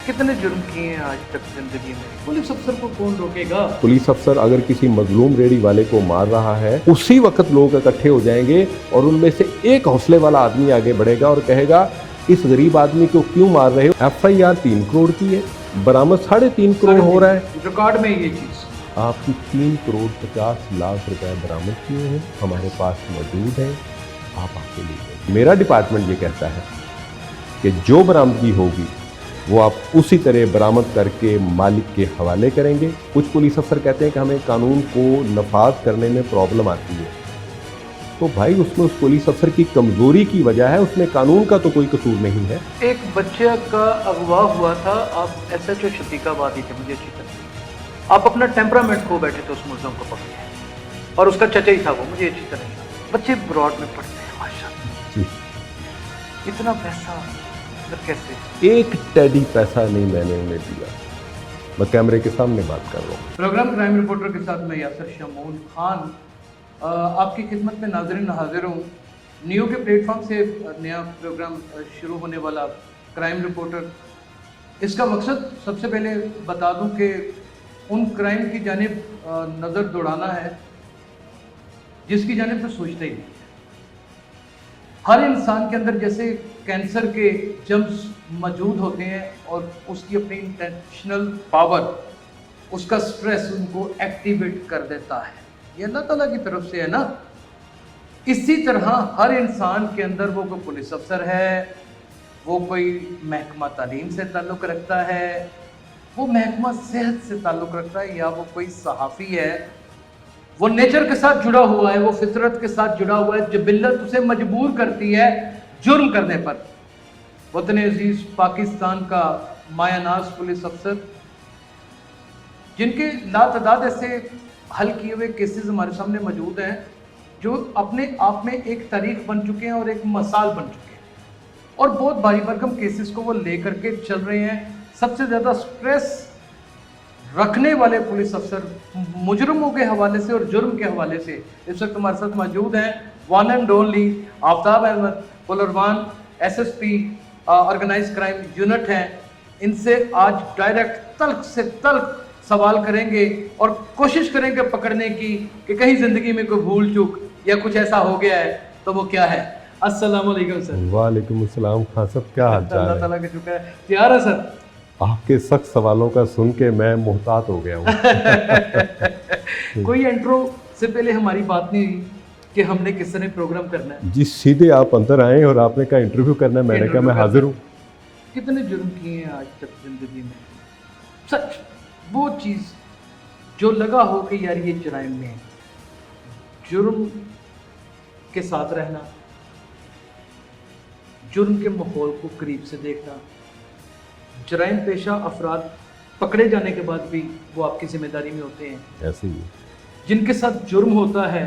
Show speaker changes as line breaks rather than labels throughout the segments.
कितने जुर्म किए हैं आज तक जिंदगी में? पुलिस अफसर को कौन रोकेगा?
पुलिस अफसर अगर किसी मजलूम रेडी वाले को मार रहा है, उसी वक्त लोग इकट्ठे हो जाएंगे और उनमें से एक हौसले वाला आदमी आगे बढ़ेगा और कहेगा इस गरीब आदमी को क्यों मार रहे हो। FIR 3 करोड़ की है, बरामद 3.5 करोड़ हो रहा है।
रिकॉर्ड में ये चीज
आपकी 3 करोड़ 50 लाख रुपए बरामद किए हैं, हमारे पास मौजूद है, आप आके लीजिए। मेरा डिपार्टमेंट ये कहता है कि जो बरामदगी होगी वो आप उसी तरह बरामद करके मालिक के हवाले करेंगे। कुछ पुलिस अफसर कहते हैं कि हमें कानून को नफाज करने में प्रॉब्लम आती है, तो भाई उसमें उस पुलिस अफसर की कमजोरी की वजह है, उसमें कानून का तो कोई कसूर नहीं है।
एक बच्चे का अगवा हुआ था, आप SHO शफीकाबादी थे, मुझे अच्छी तरह आप अपना टेम्परामेंट खो बैठे थे उस मुल्ज़म को पकड़े, और उसका चचा ही था वो, मुझे अच्छी तरह याद। बच्चे ब्रॉड में पढ़ते हैं माशाल्लाह, इतना पैसा कैसे?
एक टेडी पैसा नहीं मैंने उन्हें दिया। मैं कैमरे के सामने बात कर रहा हूँ।
प्रोग्राम क्राइम रिपोर्टर के साथ मैं यासर शमून खान आपकी खिदमत में नाज़रीन हाजिर हूँ। नियो के प्लेटफॉर्म से नया प्रोग्राम शुरू होने वाला क्राइम रिपोर्टर, इसका मकसद सबसे पहले बता दूं कि उन क्राइम की जानिब नज़र दौड़ाना है जिसकी जानिब तो सोचते ही नहीं है। हर इंसान के अंदर जैसे कैंसर के जर्म्स मौजूद होते हैं और उसकी अपनी इंटेंशनल पावर, उसका स्ट्रेस उनको एक्टिवेट कर देता है, ये अल्लाह ताला की तरफ से है ना। इसी तरह हर इंसान के अंदर वो कोई पुलिस अफसर है, वो कोई महकमा तालीम से ताल्लुक़ रखता है, वो महकमा सेहत से ताल्लुक़ रखता है, या वो कोई सहाफ़ी है, वो नेचर के साथ जुड़ा हुआ है, वो फितरत के साथ जुड़ा हुआ है। जबिल्लत उसे मजबूर करती है जुर्म करने पर। वतन अजीज पाकिस्तान का मायानाज पुलिस अफसर, जिनके लातदाद ऐसे हल किए हुए केसेस हमारे सामने मौजूद हैं जो अपने आप में एक तारीख बन चुके हैं और एक मिसाल बन चुके हैं, और बहुत भारी भरकम केसेस को वो लेकर के चल रहे हैं। सबसे ज़्यादा स्ट्रेस रखने वाले पुलिस अफसर मुजरमों के हवाले से और जुर्म के हवाले से इस वक्त हमारे साथ मौजूद हैं one and only Aftab Ahmed Pulrawan, SSP organize crime unit हैं। इनसे आज डायरेक्ट तल्ख से तल्ख सवाल करेंगे और कोशिश करेंगे पकड़ने की कि कहीं ज़िंदगी में कोई भूल चूक या कुछ ऐसा हो गया है तो वो क्या है। अस्सलाम वालेकुम सर।
वालेकुम अस्सलाम खान साहब, क्या हाल चाल है?
अल्लाह ताला का शुक्र है। तैयार है सर?
आपके सख्त सवालों का सुन के मैं मुहतात हो गया हूँ।
कोई इंट्रो से पहले हमारी बात नहीं हुई कि हमने किस तरह प्रोग्राम करना है।
जी सीधे आप अंदर आए और आपने कहा इंटरव्यू करना है, मैंने कहा मैं हाजिर हूँ।
कितने जुर्म किए हैं आज तक जिंदगी में? सच वो चीज़ जो लगा हो कि यार ये जराइम में है, जुर्म के साथ रहना, जुर्म के माहौल को करीब से देखना, जराइम पेशा अफराद पकड़े जाने के बाद भी वो आपकी जिम्मेदारी में होते हैं,
ऐसे ही
जिनके साथ जुर्म होता है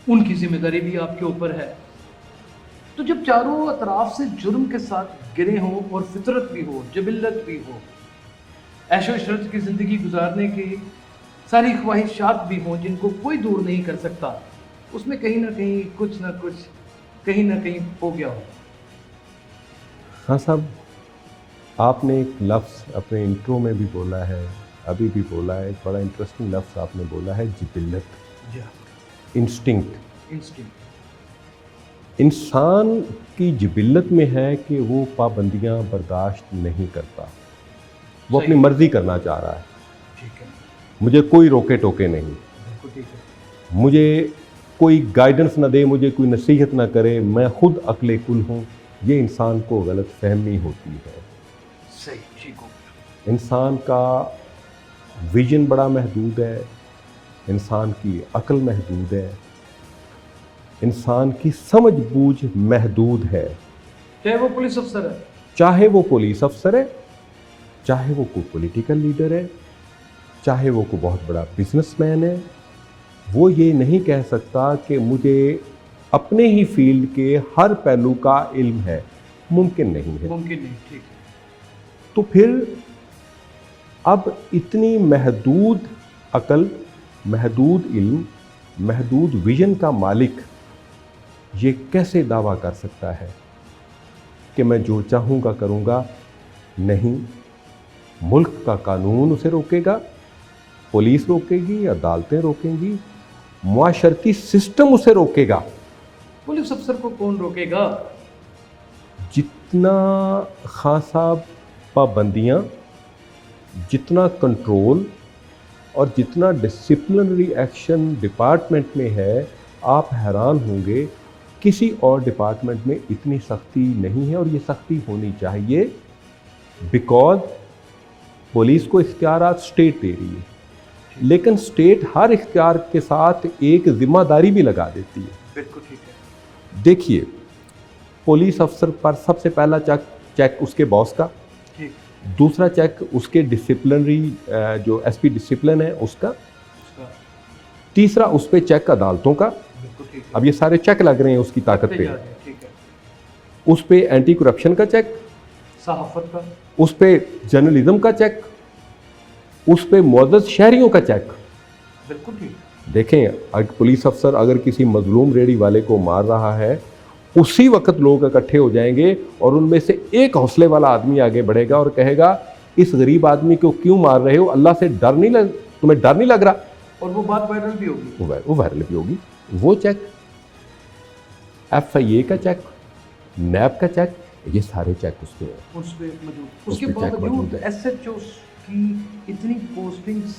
उनकी जिम्मेदारी भी आपके ऊपर है। तो जब चारों अतराफ से जुर्म के साथ गिरे हों और फितरत भी हो, जबिल्लत भी हो, ऐशो इशरत की ज़िंदगी गुजारने की सारी ख्वाहिशात भी हों जिनको कोई दूर नहीं कर सकता, उसमें कहीं ना कहीं कुछ ना कुछ कहीं ना कहीं हो गया हो।
हाँ साहब, आपने एक लफ्ज़ अपने इंट्रो में भी बोला है, अभी भी बोला है, एक बड़ा इंटरेस्टिंग लफ्ज़ आपने बोला है, जिबिल्लत, इंस्टिंक्ट। इंसान की जिबिल्लत में है कि वो पाबंदियां बर्दाश्त नहीं करता, वो अपनी मर्जी करना चाह रहा है।
ठीक है,
मुझे कोई रोके टोके नहीं,
ठीक है,
मुझे कोई गाइडेंस ना दे, मुझे कोई नसीहत ना करे, मैं खुद अक्ले कुल हूँ, ये इंसान को गलत फहमी होती है।
सही, ठीक हो।
इंसान का विजन बड़ा महदूद है, इंसान की अक्ल महदूद है, इंसान की समझ बूझ महदूद है।
चाहे वो पुलिस अफसर है,
चाहे वो पुलिस अफसर है, चाहे वो कोई पॉलिटिकल लीडर है, चाहे वो कोई बहुत बड़ा बिजनेसमैन है, वो ये नहीं कह सकता कि मुझे अपने ही फील्ड के हर पहलू का इल्म है, मुमकिन नहीं है।
मुमकिन नहीं, ठीक है।
तो फिर अब इतनी महदूद अकल, महदूद इल्म, महदूद विजन का मालिक ये कैसे दावा कर सकता है कि मैं जो चाहूँगा करूँगा? नहीं, मुल्क का कानून उसे रोकेगा, पुलिस रोकेगी, अदालतें रोकेंगी, मुआशरती सिस्टम उसे रोकेगा।
पुलिस अफसर को कौन रोकेगा?
जितना खान साहब पाबंदियाँ, जितना कंट्रोल और जितना डिसिप्लिनरी एक्शन डिपार्टमेंट में है, आप हैरान होंगे किसी और डिपार्टमेंट में इतनी सख्ती नहीं है, और ये सख्ती होनी चाहिए बिकॉज पुलिस को इख्तियारात स्टेट दे रही है, लेकिन स्टेट हर इख्तियार के साथ एक जिम्मेदारी भी लगा देती है।
बिल्कुल ठीक है।
देखिए, पुलिस अफसर पर सबसे पहला चेक उसके बॉस का,
ठीक।
दूसरा चेक उसके डिसिप्लिनरी जो एसपी डिसिप्लिन है उसका, तीसरा उस पे चेक अदालतों का।
बिल्कुल ठीक है।
अब ये सारे चेक लग रहे हैं उसकी ताकत पे।
ठीक है।
उस पे एंटी करप्शन का चेक,
सहाफत का,
उस पे जर्नलिज्म का चेक, उस पे मुअज़्ज़ज़ शहरियों का चेक।
बिल्कुल ठीक।
देखें, अगर पुलिस अफसर अगर किसी मजलूम रेडी वाले को मार रहा है, उसी वक्त लोग इकट्ठे हो जाएंगे और उनमें से एक हौसले वाला आदमी आगे बढ़ेगा और कहेगा इस गरीब आदमी को क्यों मार रहे हो, अल्लाह से तुम्हें डर नहीं लग रहा?
और वो बात वायरल भी होगी।
वो वायरल भी होगी। वो चेक, FIA का चेक, नैब का चेक, ये सारे चेक उसके हैं,
उस पे मौजूद।
उस
उसके
पे चेक मौजूद
बावजूद
है।
SHO की इतनी पोस्टिंग्स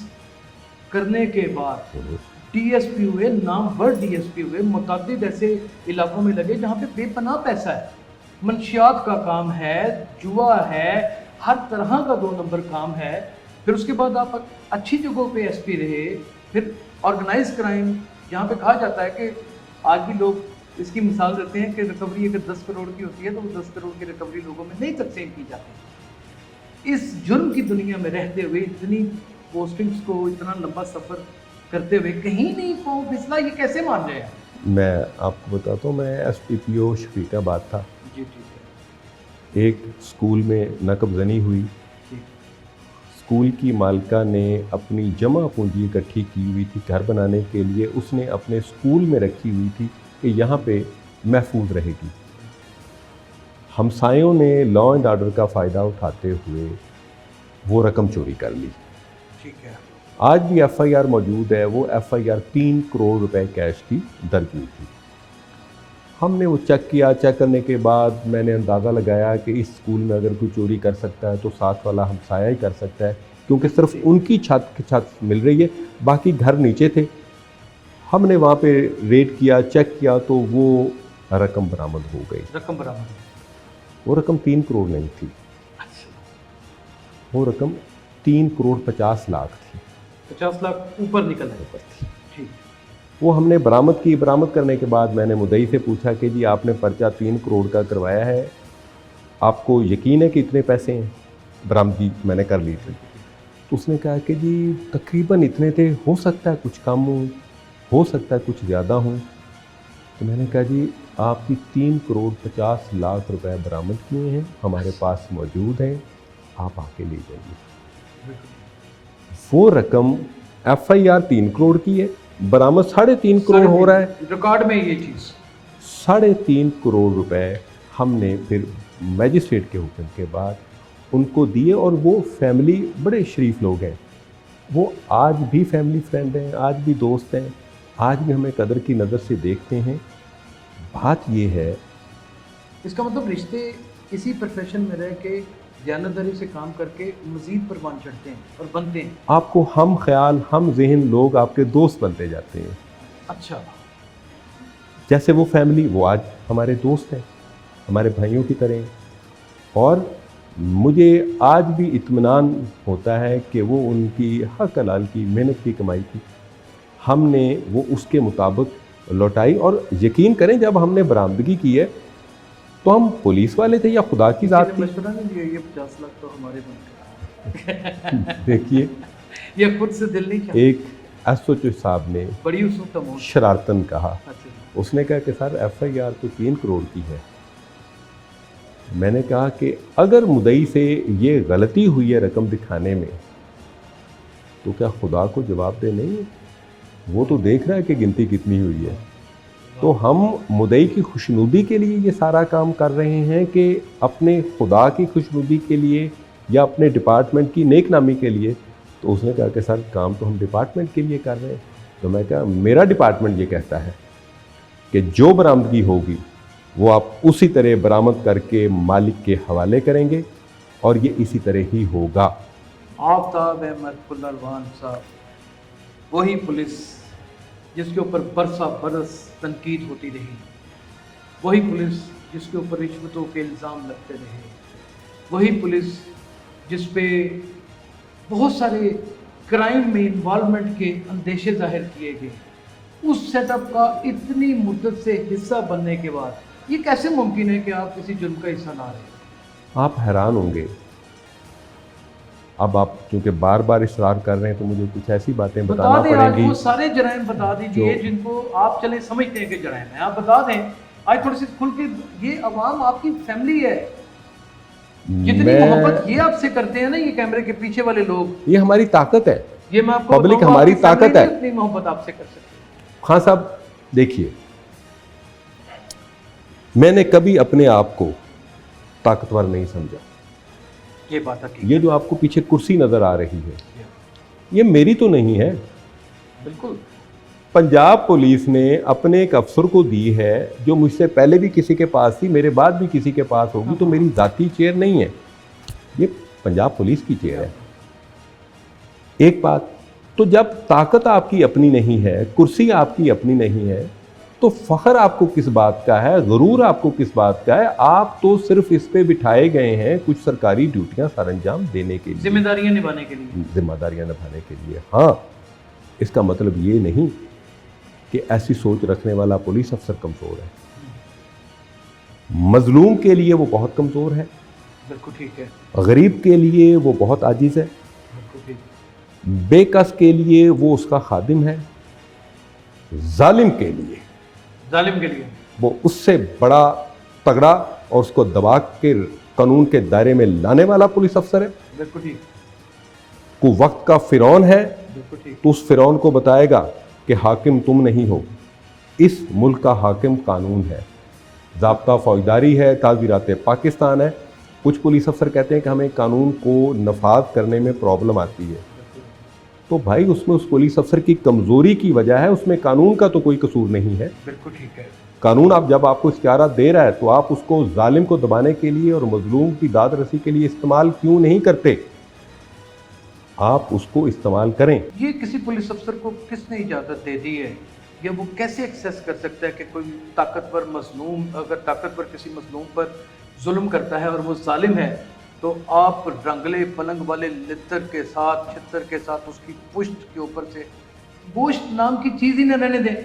करने के बाद DSP हुए, नामवर DSP हुए, मुतअद्दिद ऐसे इलाकों में लगे जहाँ पे बेपनाह पैसा है, मंशियात का काम है, जुआ है, हर तरह का 2 नंबर काम है। फिर उसके बाद आप अच्छी जगहों पे SP रहे, फिर ऑर्गेनाइज क्राइम, जहाँ पे कहा जाता है कि आज भी लोग इसकी मिसाल देते हैं कि रिकवरी अगर 10 करोड़ की होती है तो वो 10 करोड़ की रिकवरी लोगों में नहीं तकसीम की जाती। इस जुर्म की दुनिया में रहते हुए इतनी पोस्टिंग्स को, इतना लंबा सफ़र करते हुए कहीं नहीं पाऊँ फिसला, ये कैसे मान रहे हैं?
मैं आपको बताता हूँ, मैं SPPO शफीकाबाद था।
जी ठीक है।
एक स्कूल में नकबजनी हुई।
ठीक।
स्कूल की मालिका ने अपनी जमा पूंजी इकट्ठी की हुई थी घर बनाने के लिए, उसने अपने स्कूल में रखी हुई थी कि यहाँ पे महफूज रहेगी। हमसायों ने लॉ एंड ऑर्डर का फ़ायदा उठाते हुए वो रकम चोरी कर ली।
ठीक है।
आज भी FIR मौजूद है। वो FIR 3 करोड़ रुपए कैश की दर्ज हुई थी। हमने वो चेक किया। चेक करने के बाद मैंने अंदाज़ा लगाया कि इस स्कूल में अगर कोई चोरी कर सकता है तो साथ वाला हमसाया ही कर सकता है, क्योंकि सिर्फ उनकी छत मिल रही है, बाकी घर नीचे थे। हमने वहाँ पे रेड किया, चेक किया तो वो रकम बरामद हो गई।
रकम बरामद?
वो रकम 3 करोड़ नहीं थी।
अच्छा।
वो रकम 3 करोड़ 50 लाख थी।
50 लाख ऊपर निकल है।
ऊपर थी।
ठीक।
वो हमने बरामद की। बरामद करने के बाद मैंने मुद्दई से पूछा कि जी आपने पर्चा 3 करोड़ का करवाया है, आपको यकीन है कि इतने पैसे हैं? बरामदगी मैंने कर ली थी। तो उसने कहा कि जी तकरीबन इतने थे, हो सकता है कुछ कम हो सकता है कुछ ज़्यादा हो। तो मैंने कहा जी आपकी 3 करोड़ 50 लाख रुपए बरामद किए हैं, हमारे पास मौजूद हैं, आप आके ले जाइए। वो रकम FIR 3 करोड़ की है, बरामद 3.5 करोड़ हो रहा है।
रिकॉर्ड में ये चीज़
3.5 करोड़ रुपए हमने फिर मैजिस्ट्रेट के हुक्म के बाद उनको दिए। और वो फैमिली बड़े शरीफ लोग हैं, वो आज भी फैमिली फ्रेंड हैं, आज भी दोस्त हैं, आज भी हमें कदर की नज़र से देखते हैं। बात ये है,
इसका मतलब रिश्ते इसी प्रोफेशन में रह के दयानतदारी से काम करके मज़ीद परवान चढ़ते हैं और बनते हैं।
आपको हम ख्याल, हम जहन लोग आपके दोस्त बनते जाते हैं।
अच्छा।
जैसे वो फैमिली, वो आज हमारे दोस्त हैं, हमारे भाइयों की तरह हैं। और मुझे आज भी इत्मीनान होता है कि वो उनकी हक हलाल की मेहनत की कमाई थी, हमने वो उसके मुताबिक लौटाई। और यकीन करें, जब हमने बरामदगी की है तो हम पुलिस वाले थे या खुदा की ज़ात थी?
मशवरा नहीं दिया, ये 50 लाख तो हमारे बनते।
देखिए,
ये खुद से दिल नहीं चाहता।
एक SHO साहब ने
बड़ी उसमें
शरारतन कहा।
अच्छा।
उसने कहा कि सर FIR तो 3 करोड़ की है। मैंने कहा कि अगर मुद्दई से ये गलती हुई है रकम दिखाने में, तो क्या खुदा को जवाब दे? नहीं, वो तो देख रहा है कि गिनती कितनी हुई है। तो हम मुद्दई की खुशनुदी के लिए ये सारा काम कर रहे हैं कि अपने खुदा की खुशनुदी के लिए या अपने डिपार्टमेंट की नेक नामी के लिए, तो उसने कहा कि सर काम तो हम डिपार्टमेंट के लिए कर रहे हैं। तो मैं कहा मेरा डिपार्टमेंट ये कहता है कि जो बरामदगी होगी वो आप उसी तरह बरामद करके मालिक के हवाले करेंगे और ये इसी तरह ही होगा।
आफ्ताब अहमद फुल्लरवान साहब, वही पुलिस जिसके ऊपर बरसा बरस तनकीद होती रही, वही पुलिस जिसके ऊपर रिश्वतों के इल्ज़ाम लगते रहे, वही पुलिस जिस पे बहुत सारे क्राइम में इन्वॉल्वमेंट के अंदेशे जाहिर किए गए, उस सेटअप का इतनी मुद्दत से हिस्सा बनने के बाद ये कैसे मुमकिन है कि आप किसी जुर्म का हिस्सा ना रहे?
आप हैरान होंगे। अब आप चूंकि बार बार इसरार कर रहे हैं तो मुझे कुछ ऐसी बातें बताना
बता दें, आज
पड़ेंगी।
वो सारे जराइम बता दीजिए जिनको आप चले समझते हैं कि जराइम है, आप बता दें आज थोड़ी सी खुल के। ये अवाम आपकी फैमिली है, जितनी मोहब्बत ये आपसे करते हैं ना ये कैमरे के पीछे वाले लोग,
ये हमारी ताकत है,
ये मैं आपको
पब्लिक
बताऊंगा,
हमारी
आपकी
ताकत
फैमिली
है।
नहीं इतनी मोहब्बत आपसे कर सकती।
खान साहब देखिए, मैंने कभी अपने आप को ताकतवर नहीं समझा।
ये बात है,
ये जो आपको पीछे कुर्सी नजर आ रही है ये मेरी तो नहीं है,
बिल्कुल
पंजाब पुलिस ने अपने एक अफसर को दी है, जो मुझसे पहले भी किसी के पास थी, मेरे बाद भी किसी के पास होगी, तो मेरी जाती चेयर नहीं है, ये पंजाब पुलिस की चेयर है। एक बात तो जब ताकत आपकी अपनी नहीं है, कुर्सी आपकी अपनी नहीं है, तो फख्र आपको किस बात का है, गरूर आपको किस बात का है? आप तो सिर्फ इस पे बिठाए गए हैं कुछ सरकारी ड्यूटियां सर अंजाम देने के लिए,
जिम्मेदारियां निभाने के लिए,
जिम्मेदारियां निभाने के लिए। हाँ, इसका मतलब ये नहीं कि ऐसी सोच रखने वाला पुलिस अफसर कमज़ोर है। मजलूम के लिए वो बहुत कमज़ोर है,
बिल्कुल ठीक है,
गरीब के लिए वो बहुत आजिज़ है,
बिल्कुल ठीक,
बेकस के लिए वो उसका खादिम है, जालिम के लिए
जालिम के लिए
वो उससे बड़ा तगड़ा और उसको दबा के कानून के दायरे में लाने वाला पुलिस अफसर है।
बिल्कुल ठीक,
को वक्त का फिरौन है
बिल्कुल ठीक,
तो उस फिरौन को बताएगा कि हाकिम तुम नहीं हो, इस मुल्क का हाकिम कानून है, ज़ाब्ता फौजदारी है, ताज़ीरात पाकिस्तान है। कुछ पुलिस अफसर कहते हैं कि हमें कानून को नफाज करने में प्रॉब्लम आती है, तो भाई उसमें उस पुलिस अफसर की कमज़ोरी की वजह है, उसमें कानून का तो कोई कसूर नहीं है।
बिल्कुल ठीक है।
कानून आप जब आपको इख्तियारात दे रहा है तो आप उसको जालिम को दबाने के लिए और मजलूम की दाद रसी के लिए इस्तेमाल क्यों नहीं करते? आप उसको इस्तेमाल करें।
ये किसी पुलिस अफसर को किसने इजाज़त दे दी है, या वो कैसे एक्सेस कर सकता है कि कोई ताकतवर मजलूम, अगर ताकतवर किसी मजलूम पर जुल्म करता है और वो जालिम है, तो आप रंगले पलंग वाले लित्तर के साथ, छितर के साथ उसकी पुश्त के ऊपर से गोश्त नाम की चीज़ ही न रहने दें,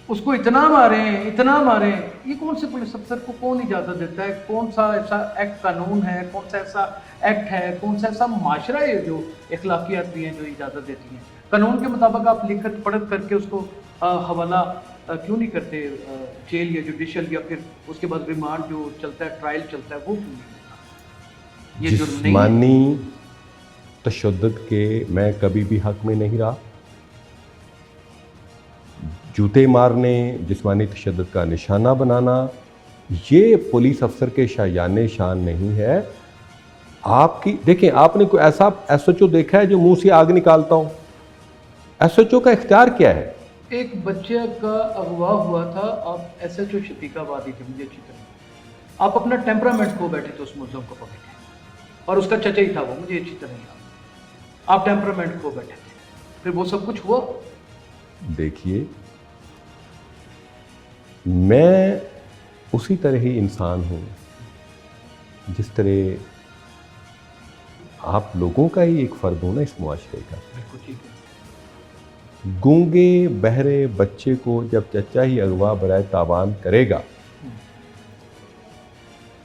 उसको इतना मारें, इतना मारें। ये कौन से पुलिस अफसर को कौन इजाज़त देता है? कौन सा ऐसा एक्ट कानून है, कौन सा ऐसा एक्ट है, कौन सा ऐसा माशरा है जो इखलाकियात भी हैं जो इजाज़त देती हैं? कानून के मुताबिक आप लिखत पढ़त करके उसको हवाला क्यों नहीं करते जेल या जुडिशल, या फिर उसके बाद रिमांड जो चलता है, ट्रायल चलता है, वो क्यों नहीं होता? ये जुर्म नहीं है?
जिस्मानी तशद्दुद के मैं कभी भी हक में नहीं रहा। जूते मारने, जिस्मानी तशद्दुद का निशाना बनाना, ये पुलिस अफसर के शायाने शान नहीं है। आपकी देखें, आपने कोई ऐसा SHO देखा है जो मुंह से आग निकालता हो? SHO का इख्तियार क्या है?
एक बच्चे का अगवा हुआ था, आप SHO शफीका वादी थे, मुझे अच्छी तरह, आप अपना टेम्परामेंट खो बैठे थे उस मुलज़म को पकड़ के, और उसका चचा ही था वो, मुझे अच्छी तरह याद। आप टेम्परामेंट खो बैठे थे, फिर वो सब कुछ हुआ।
देखिए, मैं उसी तरह ही इंसान हूँ जिस तरह आप लोगों का ही एक फ़र्द हो ना इस मुआशरे का।
बिल्कुल ठीक है।
गूंगे बहरे बच्चे को जब चचा ही अगवा बराए तावान करेगा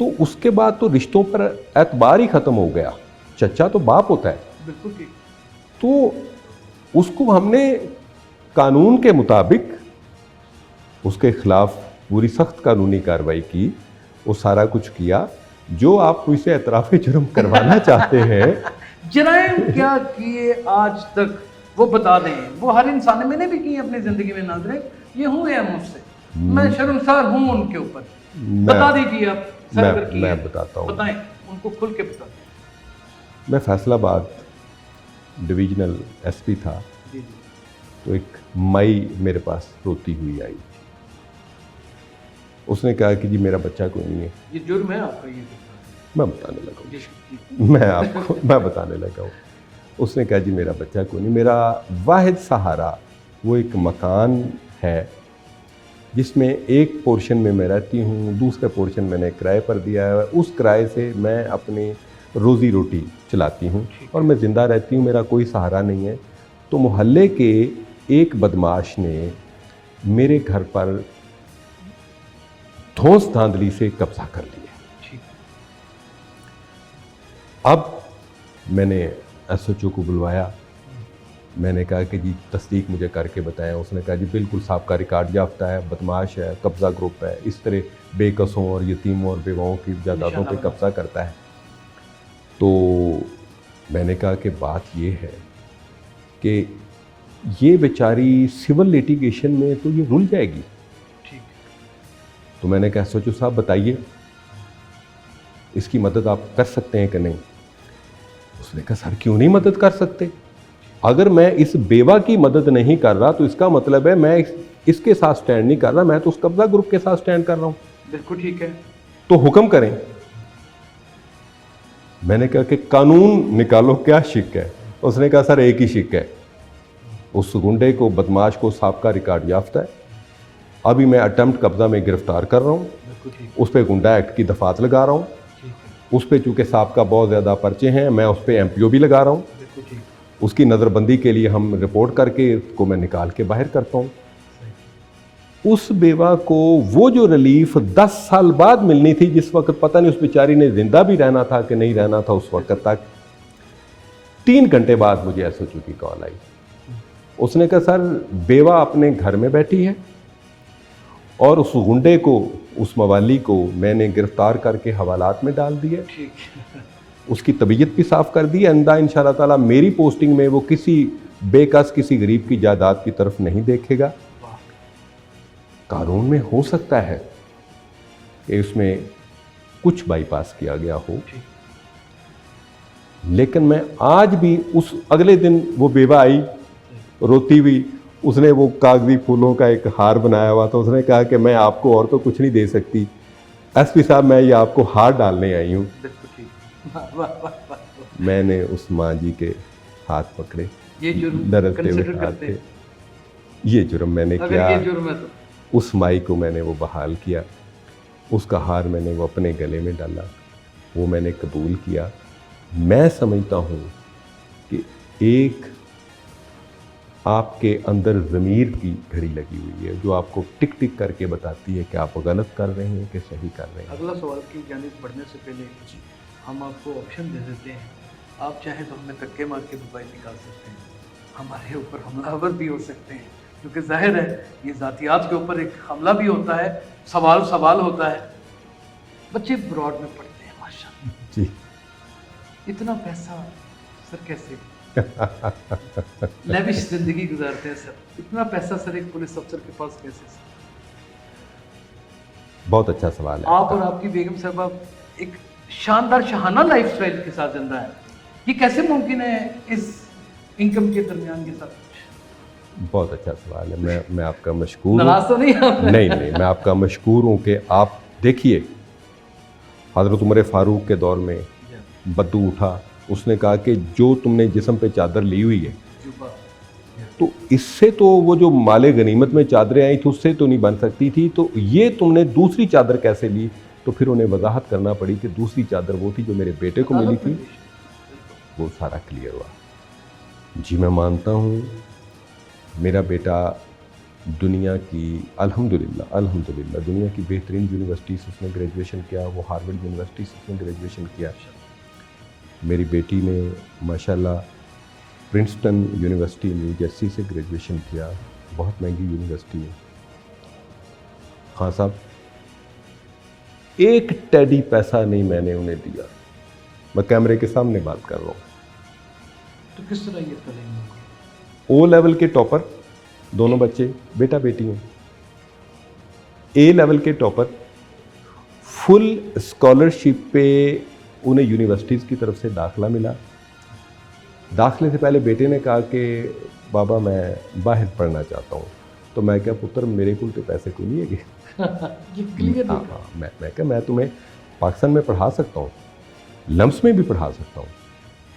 तो उसके बाद तो रिश्तों पर एतबार ही ख़त्म हो गया। चचा तो बाप होता है।
बिल्कुल ठीक।
तो उसको हमने कानून के मुताबिक उसके खिलाफ पूरी सख्त कानूनी कार्रवाई की, वो सारा कुछ किया जो आप उसे एतराफ़ जुर्म करवाना चाहते हैं।
जराइम क्या किए आज तक वो बता दें। वो हर इंसान ने, मैंने भी किए अपनी ज़िंदगी में नाज़रीन, ये हुए हैं मुझसे, मैं शर्मसार हूँ उनके ऊपर। बता दीजिए आप।
मैं बताता हूँ,
बताएं, उनको खुल के बताएं।
میں فیصل آباد ڈویژنل ایس پی تھا،
جی
تو ایک مائی میرے پاس روتی ہوئی آئی. اس نے کہا کہ جی میرا بچہ کوئی نہیں ہے.
یہ جرم ہے آپ کا یہ؟
میں بتانے لگا ہوں،
جی
میں بتانے لگا ہوں. اس نے کہا جی میرا بچہ کوئی نہیں، میرا واحد سہارا وہ ایک مکان ہے جس میں ایک پورشن میں میں رہتی ہوں، دوسرے پورشن میں نے کرائے پر دیا ہے. اس کرائے سے میں اپنی روزی روٹی چلاتی ہوں اور میں زندہ رہتی ہوں، میرا کوئی سہارا نہیں ہے. تو محلے کے ایک بدماش نے میرے گھر پر دھوس دھاندلی سے قبضہ کر لیا. اب میں نے ایس ایچ او کو بلوایا. میں نے کہا کہ جی تصدیق مجھے کر کے بتائیں. اس نے کہا جی بالکل سابقہ ریکارڈ یافتہ ہے، بدماش ہے، قبضہ گروپ ہے، اس طرح بے کسوں اور یتیموں اور بیواؤں کی جائیدادوں پہ قبضہ کرتا ہے. تو میں نے کہا کہ بات یہ ہے کہ یہ بیچاری سول لیٹیگیشن میں تو یہ رل جائے گی. تو میں نے کہا سوچو صاحب بتائیے اس کی مدد آپ کر سکتے ہیں کہ نہیں. اس نے کہا سر کیوں نہیں مدد کر سکتے؟ اگر میں اس بیوہ کی مدد نہیں کر رہا تو اس کا مطلب ہے میں اس کے ساتھ سٹینڈ نہیں کر رہا، میں تو اس قبضہ گروپ کے ساتھ سٹینڈ کر رہا ہوں.
بالکل ٹھیک ہے،
تو حکم کریں. میں نے کہا کہ قانون نکالو، کیا شک ہے؟ اس نے کہا سر ایک ہی شک ہے، اس گنڈے کو، بدماش کو سابقہ ریکارڈ یافتہ ہے، ابھی میں اٹمپٹ قبضہ میں گرفتار کر رہا ہوں، اس پہ گنڈا ایکٹ کی دفعات لگا رہا ہوں، اس پہ چونکہ سابقہ بہت زیادہ پرچے ہیں، میں اس پہ MPO بھی لگا رہا ہوں. اس کی نظر بندی کے لیے ہم رپورٹ کر کے اس کو میں نکال کے باہر کرتا ہوں. اس بیوہ کو وہ جو ریلیف 10 سال بعد ملنی تھی، جس وقت پتہ نہیں اس بیچاری نے زندہ بھی رہنا تھا کہ نہیں رہنا تھا، اس وقت تک 3 گھنٹے بعد مجھے ایس ایچ او کی کال آئی. اس نے کہا سر بیوہ اپنے گھر میں بیٹھی ہے اور اس گنڈے کو، اس موالی کو میں نے گرفتار کر کے حوالات میں ڈال دیا، اس کی طبیعت بھی صاف کر دی. آئندہ انشاءاللہ تعالیٰ میری پوسٹنگ میں وہ کسی بے کس، کسی غریب کی جائیداد کی طرف نہیں دیکھے گا. قانون میں ہو سکتا ہے کہ اس میں کچھ بائی پاس کیا گیا ہو، لیکن میں آج بھی اس اگلے دن وہ بیوہ آئی روتی ہوئی، اس نے وہ کاغذی پھولوں کا ایک ہار بنایا ہوا تھا. اس نے کہا کہ میں آپ کو اور تو کچھ نہیں دے سکتی، ایس پی صاحب میں یہ آپ کو ہار ڈالنے آئی ہوں. میں نے اس ماں جی کے ہاتھ پکڑے، لرزتے ہوئے ہاتھ تھے. یہ جرم میں نے کیا. اس مائی کو میں نے وہ بحال کیا، اس کا ہار میں نے وہ اپنے گلے میں ڈالا، وہ میں نے قبول کیا. میں سمجھتا ہوں کہ ایک آپ کے اندر ضمیر کی گھڑی لگی ہوئی ہے جو آپ کو ٹک ٹک کر کے بتاتی ہے کہ آپ غلط کر رہے ہیں کہ صحیح کر رہے ہیں.
اگلا سوال کی جانب بڑھنے سے پہلے ہم آپ کو آپشن دے دیتے ہیں، آپ چاہیں تو ہمیں دھکے مار کے موبائل نکال سکتے ہیں، ہمارے اوپر حملہ آور بھی ہو سکتے ہیں، کیونکہ ظاہر ہے یہ ذاتیات کے اوپر ایک حملہ بھی ہوتا ہے، سوال ہوتا ہے. بچے براڈ میں پڑھتے ہیں ماشاءاللہ،
جی
اتنا پیسہ سر کیسے لیوش زندگی گزارتے ہیں سر، اتنا پیسہ سر ایک پولیس افسر کے پاس کیسے؟ سر
بہت اچھا سوال ہے.
آپ اور آپ کی بیگم صاحبہ ایک شاندار شاہانہ لائف سٹائل کے ساتھ زندہ ہے، یہ کیسے ممکن ہے اس انکم کے درمیان کے ساتھ؟
بہت اچھا سوال ہے. میں آپ کا مشکور
ناراض تو نہیں؟
نہیں، میں آپ کا مشکور ہوں کہ آپ دیکھیے حضرت عمر فاروق کے دور میں بدو اٹھا، اس نے کہا کہ جو تم نے جسم پہ چادر لی ہوئی ہے تو اس سے تو وہ جو مال غنیمت میں چادریں آئی تھی اس سے تو نہیں بن سکتی تھی، تو یہ تم نے دوسری چادر کیسے لی؟ تو پھر انہیں وضاحت کرنا پڑی کہ دوسری چادر وہ تھی جو میرے بیٹے کو ملی تھی. وہ سارا کلیئر ہوا. جی میں مانتا ہوں میرا بیٹا دنیا کی الحمدللہ دنیا کی بہترین یونیورسٹی سے اس نے گریجویشن کیا، وہ ہارورڈ یونیورسٹی سے اس نے گریجویشن کیا. میری بیٹی نے ماشاءاللہ پرنسٹن یونیورسٹی نیو جرسی سے گریجویشن کیا، بہت مہنگی یونیورسٹی ہے. خان صاحب ایک ٹیڈی پیسہ نہیں میں نے انہیں دیا، میں کیمرے کے سامنے بات کر رہا ہوں.
تو کس طرح یہ تعلیم ہوگی؟
او لیول کے ٹاپر دونوں بچے، بیٹا بیٹی ہیں. اے لیول کے ٹاپر، فل اسکالرشپ پہ انہیں یونیورسٹیز کی طرف سے داخلہ ملا. दाखिले से पहले बेटे ने कहा कि बाबा मैं बाहर पढ़ना चाहता हूँ, तो मैं क्या पुत्र मेरे को तो पैसे कोई नहीं है
ये क्लियर
हाँ हाँ मैं क्या मैं तुम्हें पाकिस्तान में पढ़ा सकता हूँ, लम्स में भी पढ़ा सकता हूँ,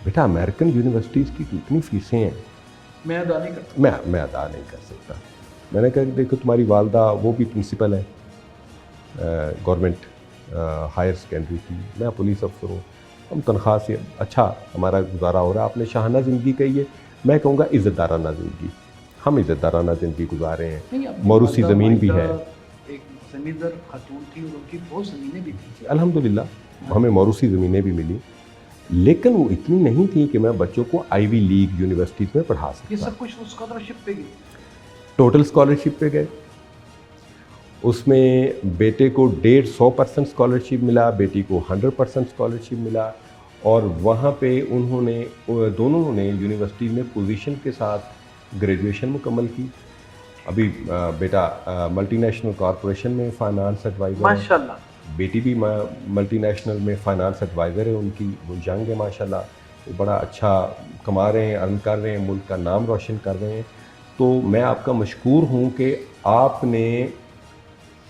बेटा अमेरिकन यूनिवर्सिटीज़ की कितनी फ़ीसें हैं,
मैं अदा नहीं करता।
मैं अदा नहीं कर सकता। मैंने कहा कि देखो तुम्हारी वालदा वो भी प्रिंसिपल है गवर्नमेंट हायर सेकेंडरी की, मैं पुलिस अफसर हूँ, हम तनख्वाह से अच्छा हमारा गुजारा हो रहा है, आपने शाहाना ज़िंदगी कही है, मैं कहूँगा इज़्ज़तदाराना ज़िंदगी, हम इज़्ज़तदाराना ज़िंदगी गुजारे हैं,
नहीं, अपनी
मौरूसी
वालदा
ज़मीन भी है,
एक ज़मींदार खातून थी और उनकी बहुत ज़मीनें भी थी।
अल्हम्दुलिल्लाह हमें मौरूसी ज़मीनें भी मिली, लेकिन वो इतनी नहीं थी कि मैं बच्चों को आईवी लीग यूनिवर्सिटीज़ में पढ़ा
ये
सकता।
सब कुछ उस स्कॉलरशिप पे गई।
टोटल स्कॉलरशिप पे गए, उसमें बेटे को 150% स्कॉलरशिप मिला, बेटी को 100% स्कॉलरशिप मिला, और वहाँ पे उन्होंने दोनों ने यूनिवर्सिटी में पोजीशन के साथ ग्रेजुएशन मुकम्मल की। अभी बेटा मल्टीनेशनल कॉरपोरेशन में फ़ाइनेंस एडवाइज़र है,
माशाल्लाह।
बेटी भी मल्टीनेशनल में फ़ाइनेंस एडवाइज़र है उनकी, वो यंग है माशाल्लाह, वो बड़ा अच्छा कमा रहे हैं, अर्न कर रहे हैं, मुल्क का नाम रोशन कर रहे हैं। तो मैं आपका मशकूर हूँ कि आपने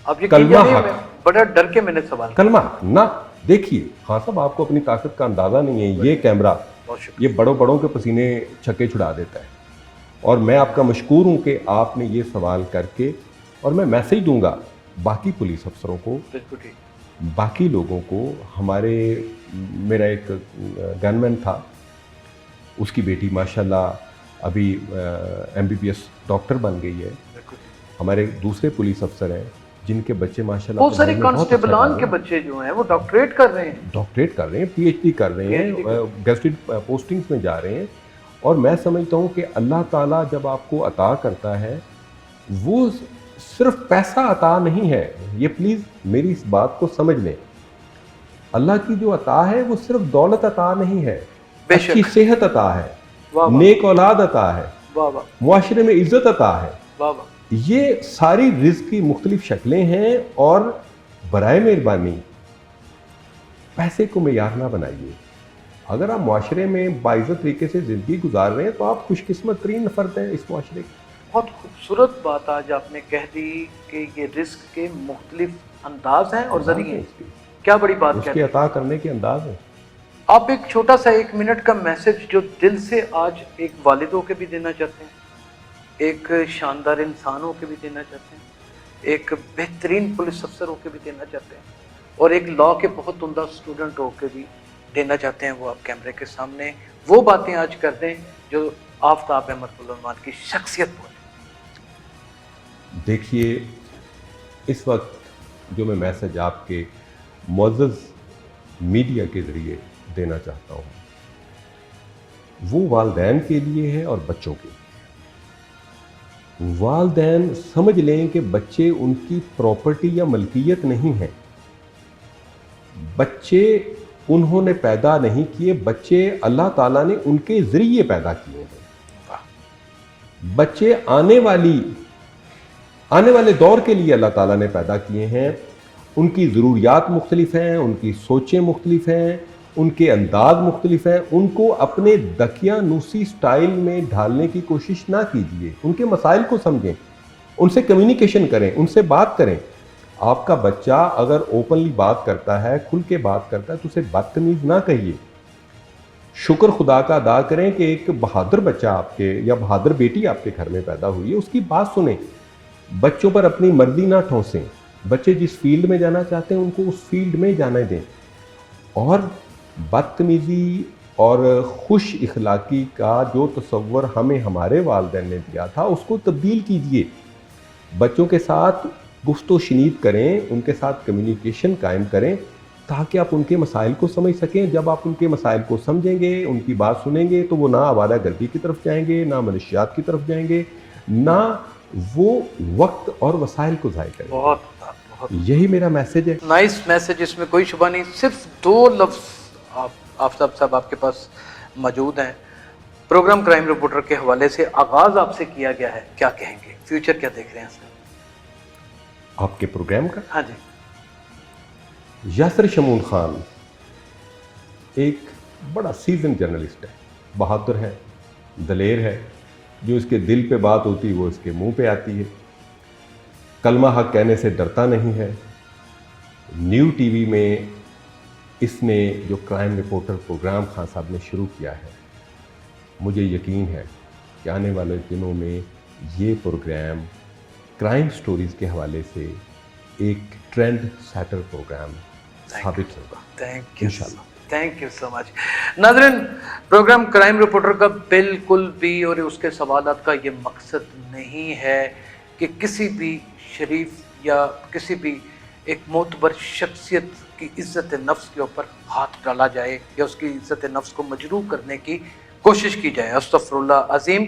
अब ये
कलमा
नहीं,
हक।
मैं बड़ा डर के मैंने सवाल किया।
कलमा ना देखिए, हाँ साहब आपको अपनी ताकत का अंदाज़ा नहीं है, ये कैमरा
बहुत शुक्रिया।
ये बड़ों के पसीने छक्के छुड़ा देता है, और मैं आपका मशकूर हूँ कि आपने ये सवाल करके, और मैं मैसेज दूंगा बाकी पुलिस अफसरों को,
बिल्कुल ठीक।
बाकी लोगों को। मेरा एक गनमैन था, उसकी बेटी माशाल्लाह अभी MBBS डॉक्टर बन गई है।
बिल्कुल ठीक।
हमारे दूसरे पुलिस अफसर हैं जिनके बच्चे माशाल्लाह
बहुत सारे
पढ़ाई में बहुत अच्छा
कांस्टेबलान
कर
के
रहे हैं,
बच्चे जो हैं वो डॉक्टरेट कर रहे हैं।
डॉक्टरेट कर रहे हैं, PhD कर रहे हैं, गेस्टेड पोस्टिंग्स में जा रहे हैं। और मैं समझता हूँ कि अल्लाह ताला जब आपको अता करता है, वो सिर्फ पैसा अता नहीं है, ये प्लीज़ मेरी इस बात को समझ लें। अल्लाह की जो अता है वो सिर्फ दौलत अता नहीं है,
बेशक।
अच्छी सेहत अता है,
वाह वाह,
नेक औलाद अता है,
वाह वाह,
मुआशरे में इज्जत अता है।
वाह वाह।
ये सारी रिज़्क़ की मुख्तलिफ शक्लें हैं, और बराए मेहरबानी पैसे को मेयार ना बनाइए। अगर आप मुआशरे में बाइज़्ज़त तरीके से ज़िंदगी गुजार रहे हैं तो आप खुशकिस्मत तरीन फ़र्द हैं इस मुआशरे के।
बहुत खूबसूरत बात आज आपने कह दी कि ये रिस्क के मुख्तलिफ अंदाज हैं और जरिए हैं। क्या बड़ी बात
उसके
कहते हैं।
अता करने के अंदाज हैं।
आप एक छोटा सा 1 मिनट का मैसेज जो दिल से आज एक वालिद होकर भी देना चाहते हैं, एक शानदार इंसान होकर भी देना चाहते हैं, एक बेहतरीन पुलिस अफसर होकर भी देना चाहते हैं, और एक लॉ के बहुत उम्दा स्टूडेंट होकर भी देना चाहते हैं, वो आप कैमरे के सामने वो बातें आज कर दें जो आफ्ताब अहमद उल-रहमान की शख्सियत बोले।
देखिए, इस वक्त जो मैं मैसेज आपके मुअज़्ज़ज़ मीडिया के ज़रिए देना चाहता हूँ, वो वालिदैन के लिए है और बच्चों के लिए। वालिदैन समझ लें कि बच्चे उनकी प्रॉपर्टी या मलकियत नहीं है, बच्चे उन्होंने पैदा नहीं किए, बच्चे अल्लाह ताला ने उनके ज़रिए पैदा किए हैं। बच्चे आने वाले दौर के लिए अल्लाह ताला ने पैदा किए हैं। उनकी ज़रूरियात मुख्तलिफ हैं, उनकी सोचें मुख्तलिफ हैं, उनके अंदाज मुख्तलिफ हैं। उनको अपने दकियानूसी स्टाइल में ढालने की कोशिश ना कीजिए। उनके मसाइल को समझें, उनसे कम्युनिकेशन करें, उनसे बात करें। आपका बच्चा अगर ओपनली बात करता है, खुल के बात करता है, तो उसे बदतमीज़ ना कहिए। शुक्र खुदा का अदा करें कि एक बहादुर बच्चा आपके या बहादुर बेटी आपके घर में पैदा हुई है, उसकी बात सुनें। बच्चों पर अपनी मर्जी ना ठोंसें। बच्चे जिस फील्ड में जाना चाहते हैं उनको उस फील्ड में जाने दें, और बदतमीज़ी और खुश इखलाकी का जो तसव्वुर हमें हमारे वालिदैन ने दिया था उसको तब्दील कीजिए। बच्चों के साथ गुफ्तो शनीद करें, उनके साथ कम्युनिकेशन कायम करें, ताकि आप उनके मसाइल को समझ सकें। जब आप उनके मसाइल को समझेंगे, उनकी बात सुनेंगे, तो वो ना आवारागर्दी की तरफ जाएंगे, ना मनशियात की तरफ जाएंगे, ना वो वक्त और वसाइल को ज़ाय करेंगे।
बहुत
यही मेरा मैसेज है।
नाइस मैसेज, इसमें कोई शुबा नहीं। सिर्फ 2 लफ्ज़ आफ्ताब साहब आपके पास मौजूद हैं। प्रोग्राम क्राइम रिपोर्टर के हवाले से आगाज़ आपसे किया गया है, क्या कहेंगे, फ्यूचर क्या देख रहे हैं सर
आपके प्रोग्राम का?
हाँ जी।
यासिर शमून खान एक बड़ा सीजन जर्नलिस्ट है, बहादुर है, दलेर है, जो इसके दिल पे बात होती है वो इसके मुंह पे आती है, कलमा हक कहने से डरता नहीं है। न्यू टीवी में इसने जो क्राइम रिपोर्टर प्रोग्राम खान साहब ने शुरू किया है, मुझे यकीन है कि आने वाले दिनों में ये प्रोग्राम क्राइम स्टोरीज़ के हवाले से एक ट्रेंड सेटर प्रोग्राम साबित होगा।
थैंक यू,
इंशाल्लाह।
Thank you so much. नाज़रीन, प्रोग्राम क्राइम रिपोर्टर का बिल्कुल भी और उसके सवालात का ये मकसद नहीं है कि किसी भी शरीफ या किसी भी एक मोतबर शख्सियत की इज़्ज़त नफ्स के ऊपर हाथ डाला जाए या उसकी इज़्ज़त नफ्स को मजरूह करने की कोशिश की जाए। अस्तगफुरुल्लाह अज़ीम,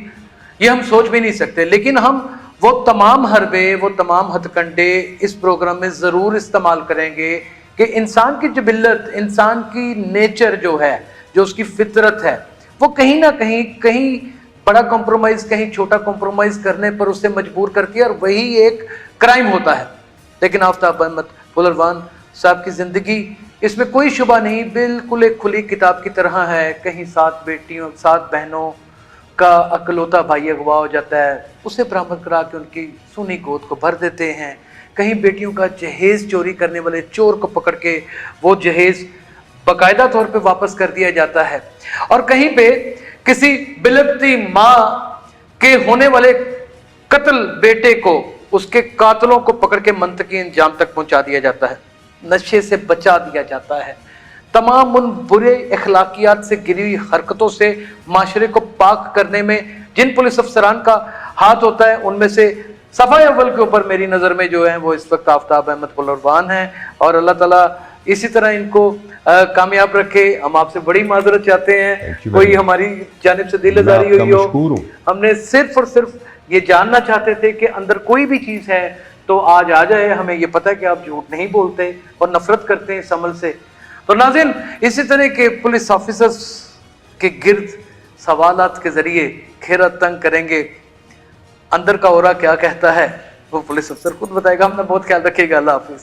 ये हम सोच भी नहीं सकते। लेकिन हम वो तमाम हरबे, वो तमाम हथकंडे इस प्रोग्राम में ज़रूर इस्तेमाल करेंगे कि इंसान की जबिल्लत, इंसान की नेचर जो है, जो उसकी फितरत है, वो कहीं ना कहीं बड़ा कॉम्प्रोमाइज़, कहीं छोटा कॉम्प्रोमाइज़ करने पर उसे मजबूर करती है और वही एक क्राइम होता है। लेकिन आफ्ताब अहमद फुलरवान साहब की ज़िंदगी, इसमें कोई शुबा नहीं, बिल्कुल एक खुली किताब की तरह है। कहीं 7 बेटियों, 7 बहनों का अकलौता भाई अगवा हो जाता है, उसे बरामद करा के उनकी सूनी गोद को भर देते हैं। कहीं बेटियों का जहेज़ चोरी करने वाले चोर को पकड़ के वो जहेज़ बाकायदा तौर पे वापस कर दिया जाता है। और कहीं पे किसी बिलखती माँ के होने वाले कत्ल बेटे को, उसके कातलों को पकड़ के मंतकी इंजाम तक पहुंचा दिया जाता है, नशे से बचा दिया जाता है। तमाम उन बुरे अखलाकियात से गिरी हुई हरकतों से माशरे को पाक करने में जिन पुलिस अफसरान का हाथ होता है, उनमें से सफ़ाए अव्वल के ऊपर मेरी नज़र में जो है वो इस वक्त आफ्ताब अहमद फुलरवान हैं। और अल्लाह ताला इसी तरह इनको कामयाब रखे। हम आपसे बड़ी माजरत चाहते हैं, कोई हमारी जानिब से दिल आज़ारी हुई हो। हमने सिर्फ और सिर्फ ये जानना चाहते थे कि अंदर कोई भी चीज़ है तो आज आ जाए। हमें ये पता है कि आप झूठ नहीं बोलते और नफरत करते हैं इस अमल से। तो नाज़रीन, इसी तरह के पुलिस ऑफिसर्स के गिर्द सवालात के ज़रिए घेरा तंग करेंगे। अंदर का औरा क्या कहता है वो पुलिस अफसर खुद बताएगा। अपना बहुत ख्याल रखिएगा। अल्लाह हाफिज़।